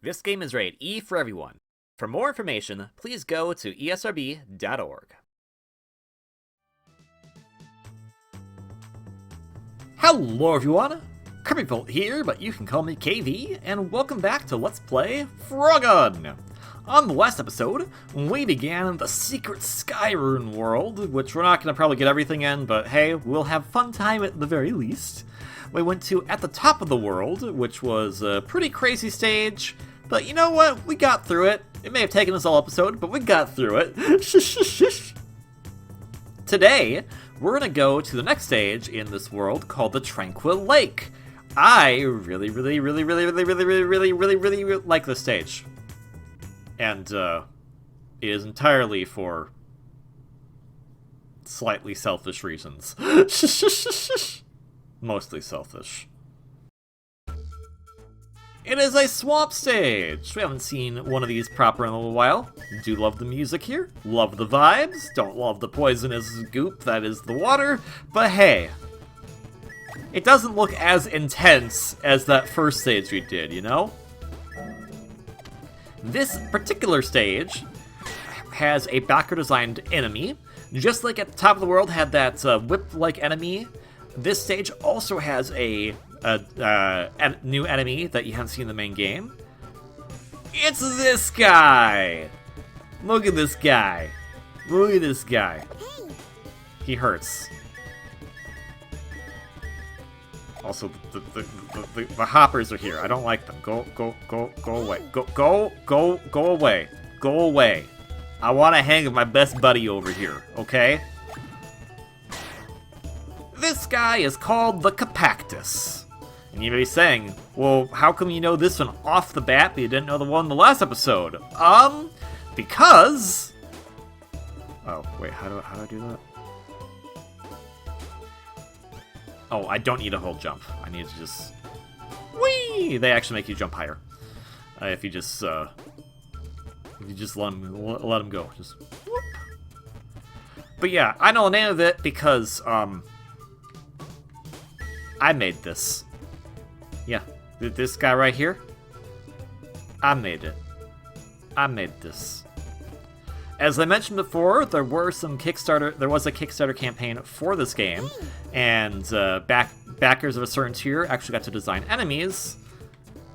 This game is rated E for everyone. For more information, please go to esrb.org. Hello everyone! Kirbybolt here, but you can call me KV, and welcome back to Let's Play Frogun! On the last episode, we began the secret Skyrune world, which we're not going to probably get everything in, but hey, we'll have fun time at the very least. We went to At the Top of the World, which was a pretty crazy stage, but you know what? We got through it. It may have taken us all episode, but we got through it. Today, we're going to go to the next stage in this world called the Tranquil Lake. I really like this stage. And it is entirely for slightly selfish reasons. Mostly selfish. It is a swamp stage. We haven't seen one of these proper in a little while. Do love the music here. Love the vibes. Don't love the poisonous goop that is the water. But hey, it doesn't look as intense as that first stage we did, you know? This particular stage has a backer-designed enemy. Just like At the Top of the World had that whip-like enemy, this stage also has a new enemy that you haven't seen in the main game. It's this guy! Look at this guy. Look at this guy. He hurts. Also, the hoppers are here. I don't like them. Go away. Go away. Go away. I want to hang with my best buddy over here, okay? This guy is called the Capactus. And you may be saying, well, how come you know this one off the bat, but you didn't know the one in the last episode? Because... Oh, wait, how do I do that? Oh, I don't need a whole jump. I need to just... Whee! They actually make you jump higher. If you just let them go. Just whoop. But yeah, I know the name of it because, I made this. Yeah, this guy right here. I made it. I made this. As I mentioned before, there was a Kickstarter campaign for this game, and backers of a certain tier actually got to design enemies.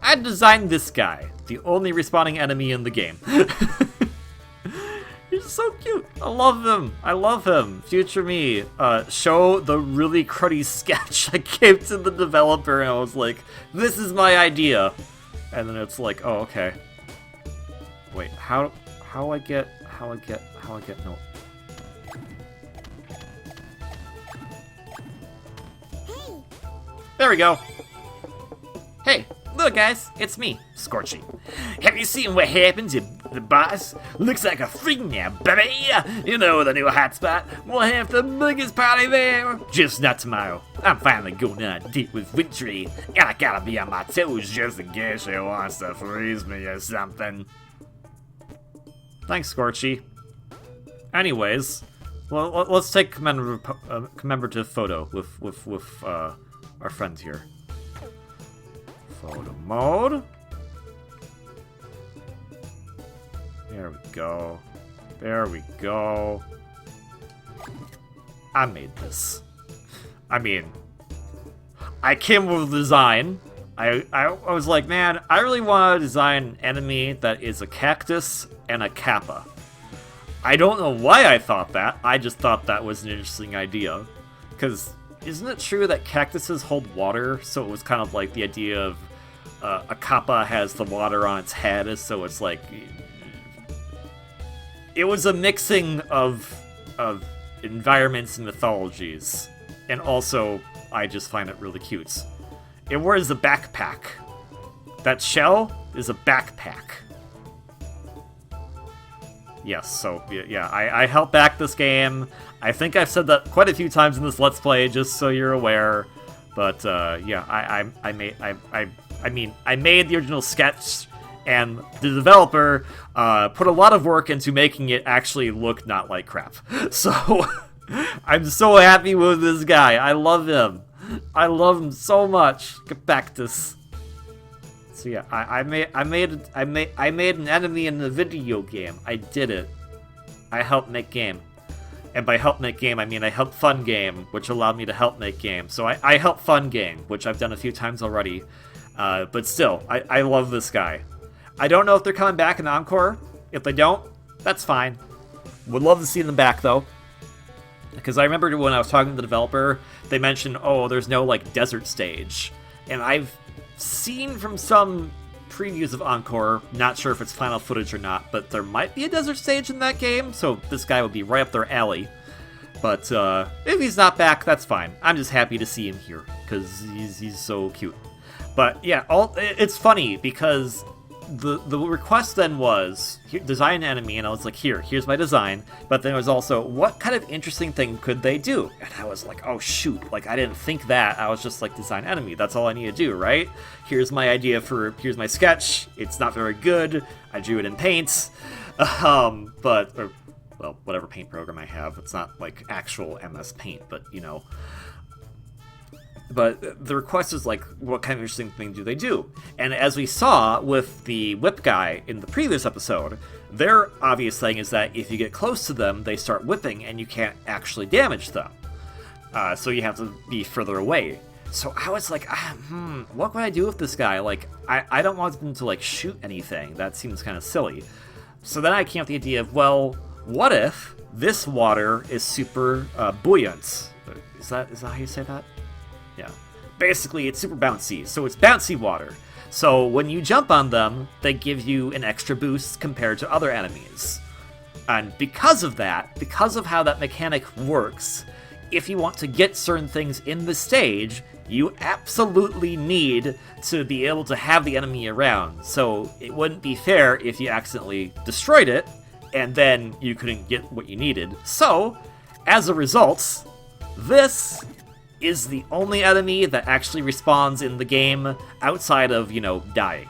I designed this guy, the only respawning enemy in the game. He's so cute. I love him. I love him. Future me, show the really cruddy sketch I gave to the developer, and I was like, this is my idea. And then it's like, oh, okay. Wait, how I get no. There we go. Hey, look guys, it's me, Scorchy. Have you seen what happens at the boss? Looks like a freak now, baby. You know, the new hotspot. We'll have the biggest party there. Just not tomorrow. I'm finally going on a date with Victory, and I gotta be on my toes just in case she wants to freeze me or something. Thanks, Scorchy. Anyways, well, let's take commemorative photo with our friends here. Photo mode. There we go. There we go. I made this. I mean, I came up with the design. I was like, man, I really want to design an enemy that is a cactus and a kappa. I don't know why I thought that. I just thought that was an interesting idea. Because isn't it true that cactuses hold water? So it was kind of like the idea of a kappa has the water on its head, so it's like... It was a mixing of environments and mythologies. And also, I just find it really cute. It wears a backpack. That shell is a backpack. Yes, so yeah, I helped back this game. I think I've said that quite a few times in this Let's Play, just so you're aware. But yeah, I made the original sketch, and the developer put a lot of work into making it actually look not like crap. So I'm so happy with this guy. I love him. I love him so much. Get back to this. So yeah, I made an enemy in the video game. I did it. I helped make game. And by help make game, I mean I helped fun game, which allowed me to help make game. So I helped fun game, which I've done a few times already. But still, I love this guy. I don't know if they're coming back in Encore. If they don't, that's fine. Would love to see them back, though. Because I remember when I was talking to the developer, they mentioned, oh, there's no, like, desert stage. And I've seen from some previews of Encore, not sure if it's final footage or not, but there might be a desert stage in that game, so this guy would be right up their alley. But if he's not back, that's fine. I'm just happy to see him here, because he's so cute. But yeah, it's funny, because the request then was, design an enemy, and I was like, here's my design, but then it was also, what kind of interesting thing could they do? And I was like, oh shoot, like I didn't think that, I was just like, design enemy, that's all I need to do, right? Here's my idea here's my sketch, it's not very good, I drew it in Paint, well, whatever paint program I have, it's not like actual MS Paint, but you know. But the request is like, what kind of interesting thing do they do? And as we saw with the whip guy in the previous episode, their obvious thing is that if you get close to them, they start whipping and you can't actually damage them. So you have to be further away. So I was like, what can I do with this guy? Like, I don't want them to like shoot anything. That seems kind of silly. So then I came up with the idea of, well, what if this water is super buoyant? Is that how you say that? Yeah. Basically, it's super bouncy, so it's bouncy water. So when you jump on them, they give you an extra boost compared to other enemies. And because of that, because of how that mechanic works, if you want to get certain things in the stage, you absolutely need to be able to have the enemy around. So it wouldn't be fair if you accidentally destroyed it, and then you couldn't get what you needed. So, as a result, this is the only enemy that actually respawns in the game outside of, you know, dying.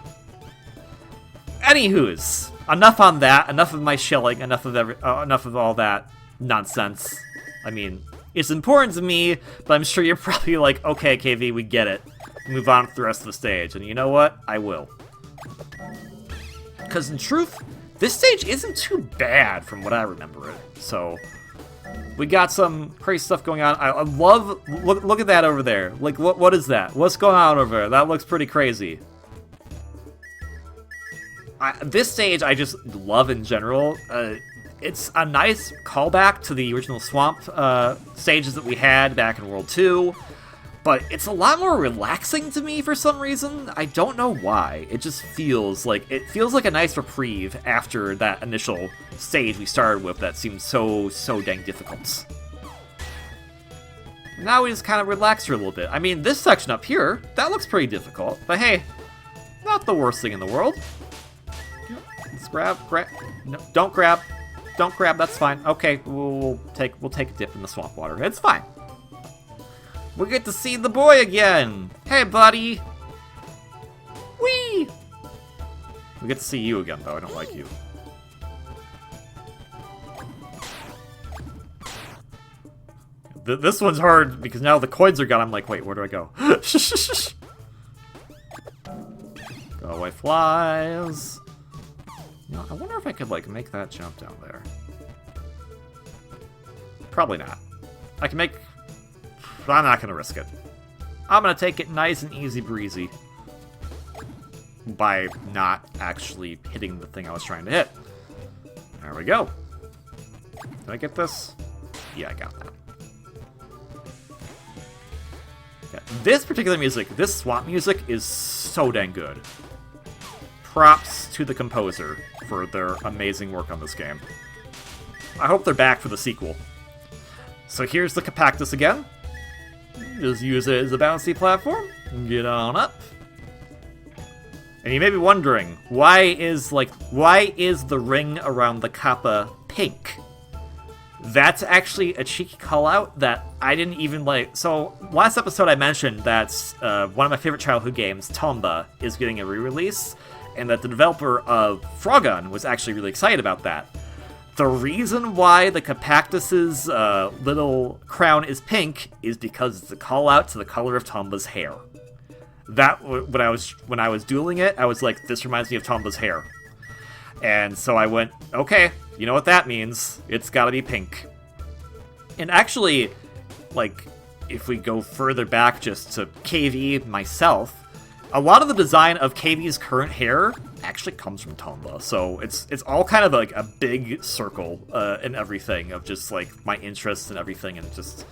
Anywho's, enough on that, enough of my shilling, enough of all that nonsense. I mean, it's important to me, but I'm sure you're probably like, okay, KV, we get it. Move on to the rest of the stage, and you know what? I will. Because in truth, this stage isn't too bad from what I remember it, so we got some crazy stuff going on. I love, look at that over there. Like, what is that? What's going on over there? That looks pretty crazy. This stage I just love in general. It's a nice callback to the original Swamp stages that we had back in World 2. But it's a lot more relaxing to me for some reason. I don't know why. It just feels like a nice reprieve after that initial stage we started with that seemed so dang difficult. Now we just kind of relax for a little bit. I mean, this section up here, that looks pretty difficult, but hey, not the worst thing in the world. Let's grab. No, don't grab, that's fine. Okay, we'll take a dip in the swamp water. It's fine. We get to see the boy again! Hey, buddy! Whee! We get to see you again, though. I don't like you. This one's hard, because now the coins are gone. I'm like, wait, where do I go? Go away, flies! You know, I wonder if I could, like, make that jump down there. Probably not. I can make... I'm not going to risk it. I'm going to take it nice and easy breezy by not actually hitting the thing I was trying to hit. There we go. Did I get this? Yeah, I got that. Yeah, this particular music, this swamp music, is so dang good. Props to the composer for their amazing work on this game. I hope they're back for the sequel. So here's the Capactus again. Just use it as a bouncy platform. Get on up. And you may be wondering, why is the ring around the kappa pink? That's actually a cheeky call out that I didn't even like. So last episode I mentioned that one of my favorite childhood games, Tomba, is getting a re-release, and that the developer of Frogun was actually really excited about that. The reason why the Capactus's little crown is pink is because it's a call out to the color of Tomba's hair. that when I was dueling it, I was like, this reminds me of Tomba's hair. And so I went, okay, you know what that means. It's gotta be pink. And actually, like, if we go further back just to KV myself, a lot of the design of KV's current hair actually comes from Tomba. So it's all kind of like a big circle and everything of just like my interests and everything, and just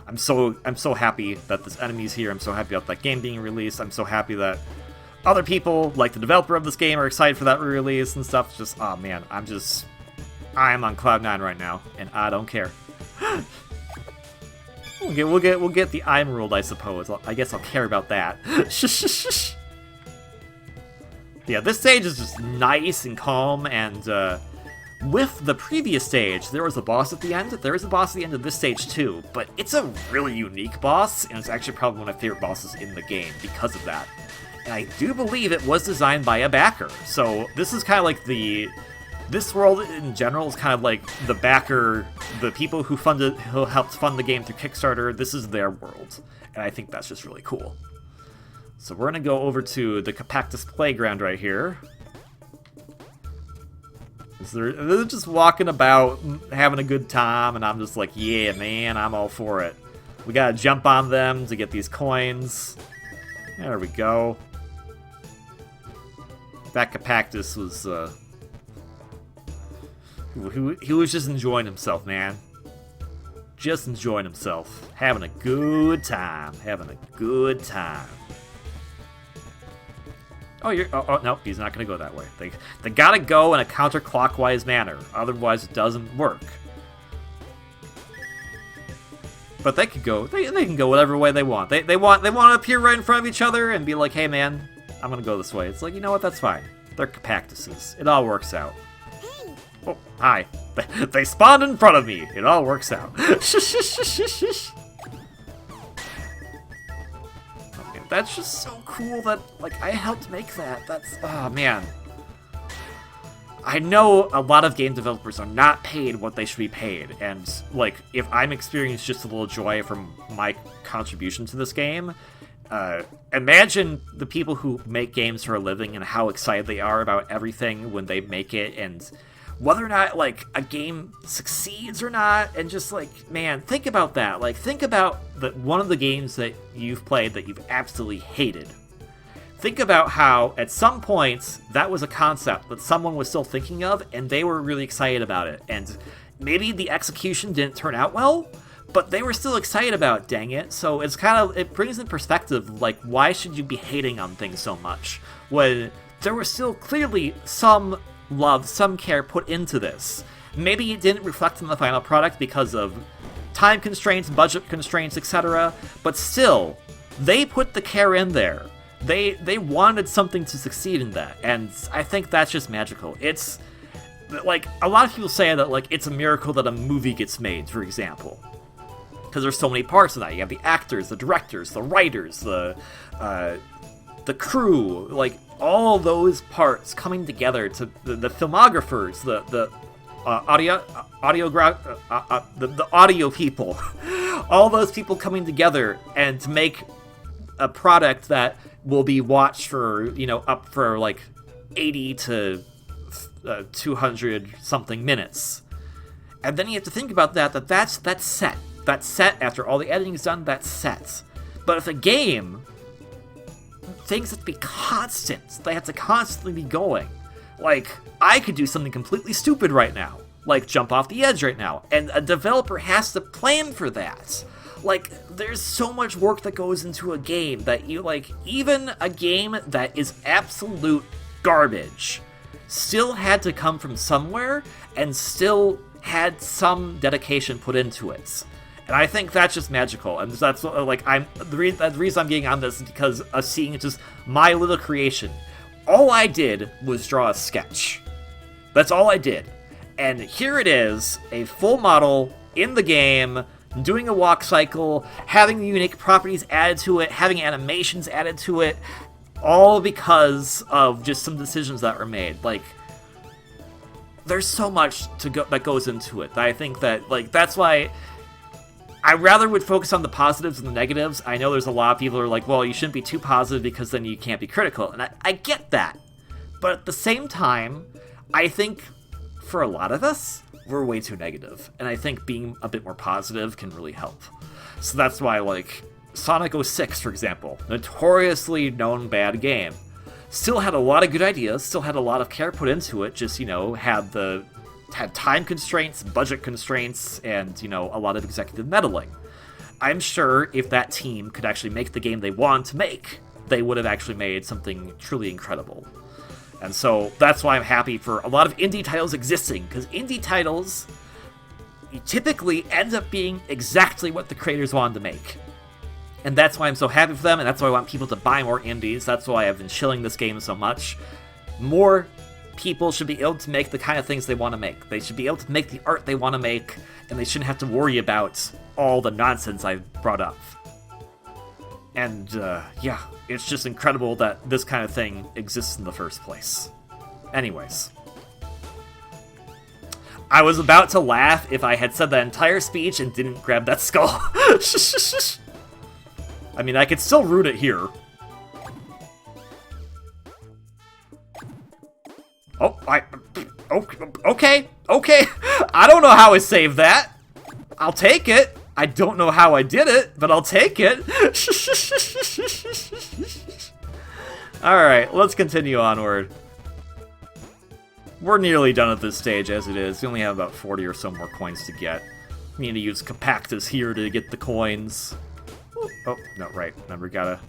I'm so happy that this enemy's here. I'm so happy about that game being released. I'm so happy that other people, like the developer of this game, are excited for that re-release and stuff. It's just, oh man, I'm on cloud 9 right now, and I don't care. We'll get the Emerald, I suppose. I guess I'll care about that. Yeah, this stage is just nice and calm, and with the previous stage, there was a boss at the end. There is a boss at the end of this stage too, but it's a really unique boss, and it's actually probably one of my favorite bosses in the game because of that. And I do believe it was designed by a backer, so this is kind of like this world in general is kind of like the backer, the people who helped fund the game through Kickstarter. This is their world, and I think that's just really cool. So we're gonna go over to the Capactus Playground right here. They're just walking about, having a good time, and I'm just like, yeah, man, I'm all for it. We gotta jump on them to get these coins. There we go. That Capactus was, he was just enjoying himself, man. Just enjoying himself. Having a good time. Having a good time. Oh, no, he's not going to go that way. They got to go in a counterclockwise manner. Otherwise, it doesn't work. But they could go. They can go whatever way they want. They want to appear right in front of each other and be like, "Hey, man, I'm going to go this way." It's like, you know what? That's fine. They're Capactuses. It all works out. Oh, hi. They spawned in front of me. It all works out. That's just so cool that, like, I helped make that. That's, oh, man. I know a lot of game developers are not paid what they should be paid, and, like, if I'm experiencing just a little joy from my contribution to this game, imagine the people who make games for a living and how excited they are about everything when they make it, and whether or not, like, a game succeeds or not, and just, like, man, think about that. Like, think about one of the games that you've played that you've absolutely hated. Think about how, at some points, that was a concept that someone was still thinking of, and they were really excited about it. And maybe the execution didn't turn out well, but they were still excited about it, dang it. So it's kind of, it brings in perspective, like, why should you be hating on things so much? When there was still clearly some love, some care put into this. Maybe it didn't reflect on the final product because of time constraints, budget constraints, etc. But still, they put the care in there. They wanted something to succeed in that, and I think that's just magical. It's, like, a lot of people say that, like, it's a miracle that a movie gets made, for example. Because there's so many parts of that. You have the actors, the directors, the writers, the crew, like, all those parts coming together to the filmographers, the audio people, all those people coming together and to make a product that will be watched for, you know, up for like 80 to 200 something minutes. And then you have to think about that's set. That's set after all the editing's done, that's set. But if a game, things have to be constant. They have to constantly be going. Like, I could do something completely stupid right now. Like, jump off the edge right now. And a developer has to plan for that. Like, there's so much work that goes into a game that you, like, even a game that is absolute garbage still had to come from somewhere and still had some dedication put into it. And I think that's just magical, and that's, like, the reason I'm getting on this is because of seeing just my little creation. All I did was draw a sketch. That's all I did. And here it is, a full model in the game, doing a walk cycle, having unique properties added to it, having animations added to it, all because of just some decisions that were made. Like, there's so much that goes into it. I think that, like, that's why I rather would focus on the positives and the negatives. I know there's a lot of people who are like, well, you shouldn't be too positive because then you can't be critical. And I get that. But at the same time, I think for a lot of us, we're way too negative. And I think being a bit more positive can really help. So that's why, like, Sonic 06, for example, notoriously known bad game. Still had a lot of good ideas, still had a lot of care put into it, just, you know, had time constraints, budget constraints, and, you know, a lot of executive meddling. I'm sure if that team could actually make the game they want to make, they would have actually made something truly incredible. And so that's why I'm happy for a lot of indie titles existing, because indie titles typically end up being exactly what the creators wanted to make. And that's why I'm so happy for them, and that's why I want people to buy more indies. That's why I've been shilling this game so much. More people should be able to make the kind of things they want to make. They should be able to make the art they want to make, and they shouldn't have to worry about all the nonsense I've brought up. And, yeah, it's just incredible that this kind of thing exists in the first place. Anyways. I was about to laugh if I had said that entire speech and didn't grab that skull. I mean, I could still root it here. Oh, okay. I don't know how I saved that. I'll take it. I don't know how I did it, but I'll take it. Alright, let's continue onward. We're nearly done at this stage as it is. We only have about 40 or so more coins to get. We need to use Compactus here to get the coins. Oh, no, right. Remember, gotta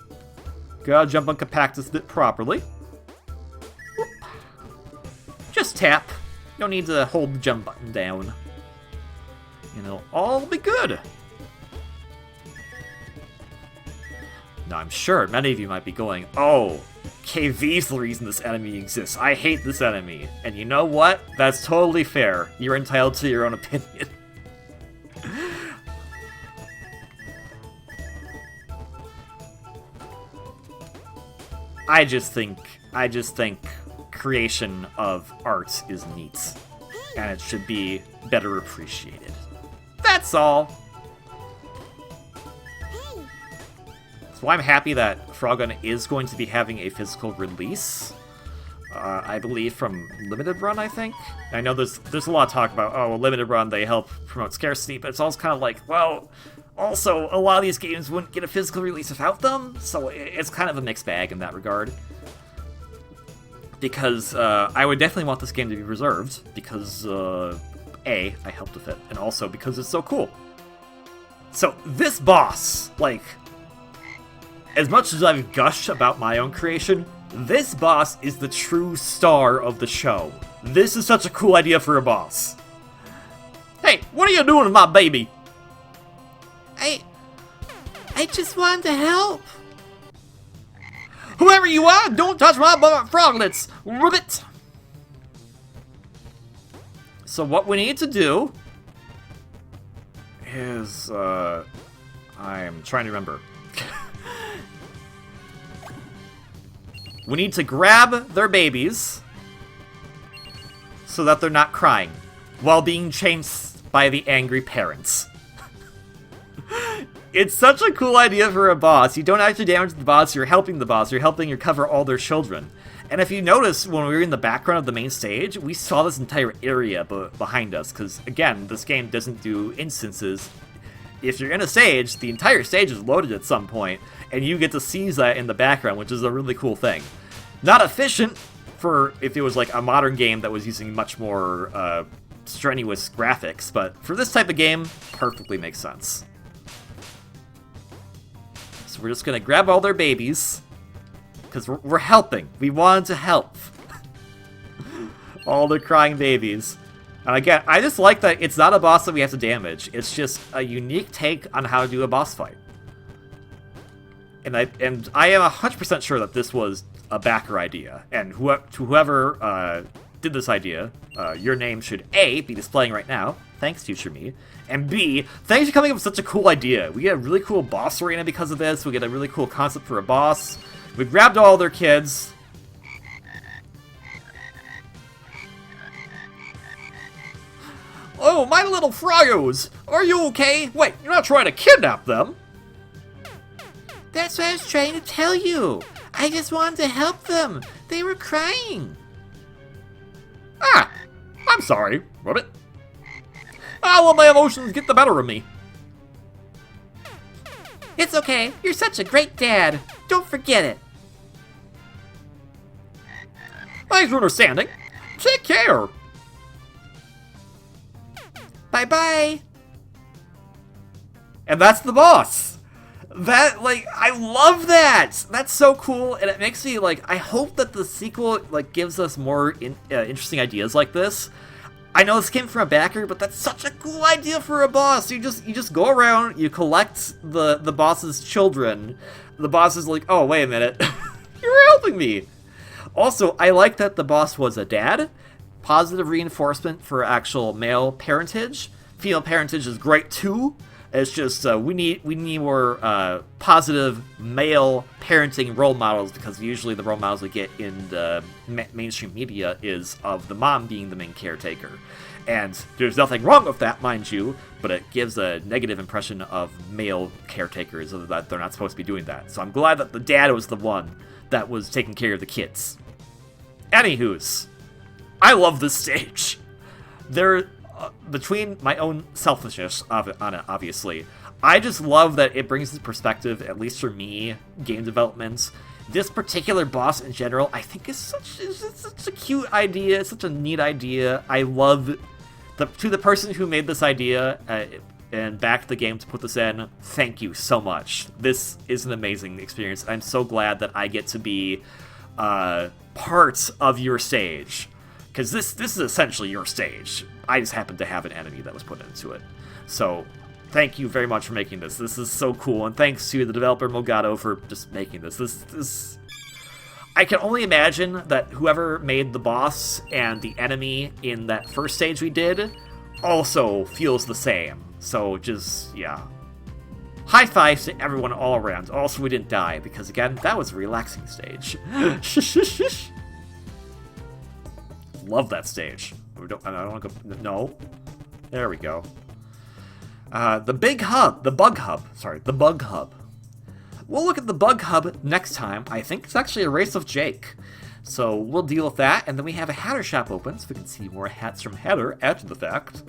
jump on Compactus bit properly. Just tap. You don't need to hold the jump button down. And it'll all be good. Now, I'm sure many of you might be going, oh, KV's the reason this enemy exists. I hate this enemy. And you know what? That's totally fair. You're entitled to your own opinion. I just think creation of art is neat, and it should be better appreciated. That's all. So I'm happy that Frogun is going to be having a physical release. I believe from Limited Run, I think. I know there's a lot of talk about, oh, Limited Run, they help promote scarcity, but it's also kind of like, well, also, a lot of these games wouldn't get a physical release without them, so it's kind of a mixed bag in that regard. Because I would definitely want this game to be reserved, because, A, I helped with it, and also because it's so cool. So, this boss, like, as much as I've gushed about my own creation, this boss is the true star of the show. This is such a cool idea for a boss. Hey, what are you doing with my baby? I just wanted to help. Whoever you are, don't touch my froglets! Ribbit! So what we need to do is, I'm trying to remember. We need to grab their babies so that they're not crying while being chased by the angry parents. It's such a cool idea for a boss. You don't actually damage the boss, you're helping the boss, you're helping recover all their children. And if you notice, when we were in the background of the main stage, we saw this entire area behind us, because, again, this game doesn't do instances. If you're in a stage, the entire stage is loaded at some point, and you get to see that in the background, which is a really cool thing. Not efficient for if it was like a modern game that was using much more strenuous graphics, but for this type of game, perfectly makes sense. So we're just gonna grab all their babies, because we're helping. We wanted to help. All the crying babies. And again, I just like that it's not a boss that we have to damage. It's just a unique take on how to do a boss fight. And I am 100% sure that this was a backer idea. And whoever did this idea, your name should A, be displaying right now. Thanks, future me. And B, thanks for coming up with such a cool idea. We get a really cool boss arena because of this. We get a really cool concept for a boss. We grabbed all their kids. Oh, my little Frogos! Are you okay? Wait, you're not trying to kidnap them? That's what I was trying to tell you. I just wanted to help them. They were crying. Ah, I'm sorry, Ribbit. I'll let my emotions get the better of me. It's okay. You're such a great dad. Don't forget it. Thanks for understanding. Take care. Bye-bye. And that's the boss. That, like, I love that. That's so cool, and it makes me, like, I hope that the sequel, like, gives us more interesting ideas like this. I know this came from a backer, but that's such a cool idea for a boss. You just go around, you collect the boss's children. The boss is like, oh, wait a minute. You're helping me. Also, I like that the boss was a dad. Positive reinforcement for actual male parentage. Female parentage is great, too. It's just, we need more positive male parenting role models, because usually the role models we get in the mainstream media is of the mom being the main caretaker. And there's nothing wrong with that, mind you, but it gives a negative impression of male caretakers, that they're not supposed to be doing that. So I'm glad that the dad was the one that was taking care of the kids. Anywho's, I love this stage. Between my own selfishness on it, obviously, I just love that it brings this perspective, at least for me, game development. This particular boss in general, I think is such a cute idea, such a neat idea. I love, to the person who made this idea and backed the game to put this in, thank you so much. This is an amazing experience. I'm so glad that I get to be part of your stage. Because this is essentially your stage. I just happen to have an enemy that was put into it. So, thank you very much for making this. This is so cool, and thanks to the developer Mogado for just making this. This I can only imagine that whoever made the boss and the enemy in that first stage we did also feels the same. So, just, yeah. High fives to everyone all around. Also, we didn't die, because again, that was a relaxing stage. Love that stage. I don't want to go. No. There we go. The bug hub. We'll look at the bug hub next time. I think it's actually a race of Jake. So we'll deal with that, and then we have a Hatter shop open, so we can see more hats from Hatter after the fact.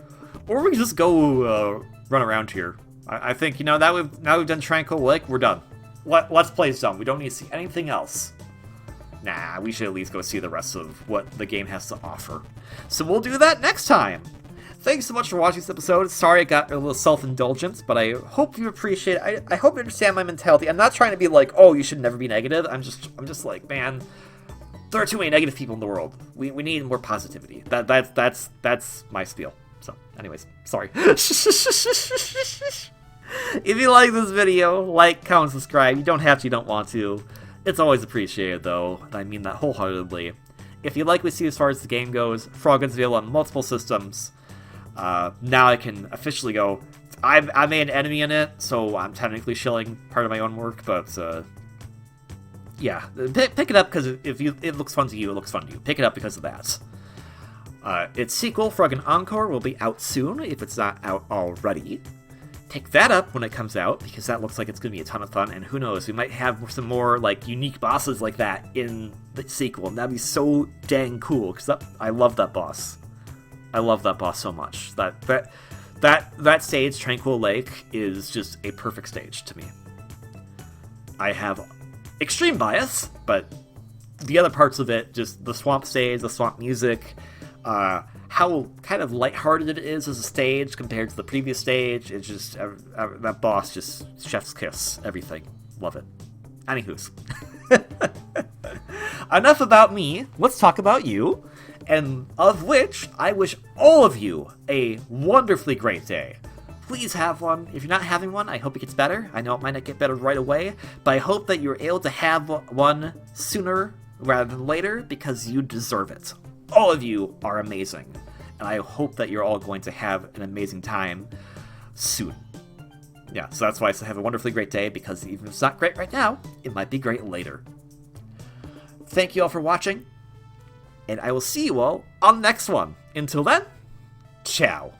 Or we can just go run around here. I think, now we've done Tranquil Lake, we're done. Let's Play's done. We don't need to see anything else. Nah, we should at least go see the rest of what the game has to offer. So we'll do that next time. Thanks so much for watching this episode. Sorry I got a little self-indulgence, but I hope you appreciate it. I hope you understand my mentality. I'm not trying to be like, oh, you should never be negative. I'm just like, man, there are too many negative people in the world. We need more positivity. That's my spiel. So, anyways, sorry. If you like this video, like, comment, subscribe. You don't have to, you don't want to. It's always appreciated, though, and I mean that wholeheartedly. If you like what we see as far as the game goes, Frogun's available on multiple systems. Now I can officially go, I made an enemy in it, so I'm technically shilling part of my own work, but, yeah. Pick it up, because if it looks fun to you, it looks fun to you. Pick it up because of that. Its sequel, Frogun Encore, will be out soon, if it's not out already. Pick that up when it comes out, because that looks like it's going to be a ton of fun, and who knows, we might have some more, like, unique bosses like that in the sequel, and that'd be so dang cool, because I love that boss. I love that boss so much. That stage, Tranquil Lake, is just a perfect stage to me. I have extreme bias, but the other parts of it, just the swamp stage, the swamp music, how kind of lighthearted it is as a stage compared to the previous stage. It's just, that boss, just chef's kiss, everything. Love it. Anywho's. Enough about me, let's talk about you, and of which I wish all of you a wonderfully great day. Please have one. If you're not having one, I hope it gets better. I know it might not get better right away, but I hope that you're able to have one sooner rather than later, because you deserve it. All of you are amazing, and I hope that you're all going to have an amazing time soon. Yeah, so that's why I say have a wonderfully great day, because even if it's not great right now, it might be great later. Thank you all for watching, and I will see you all on the next one. Until then, ciao.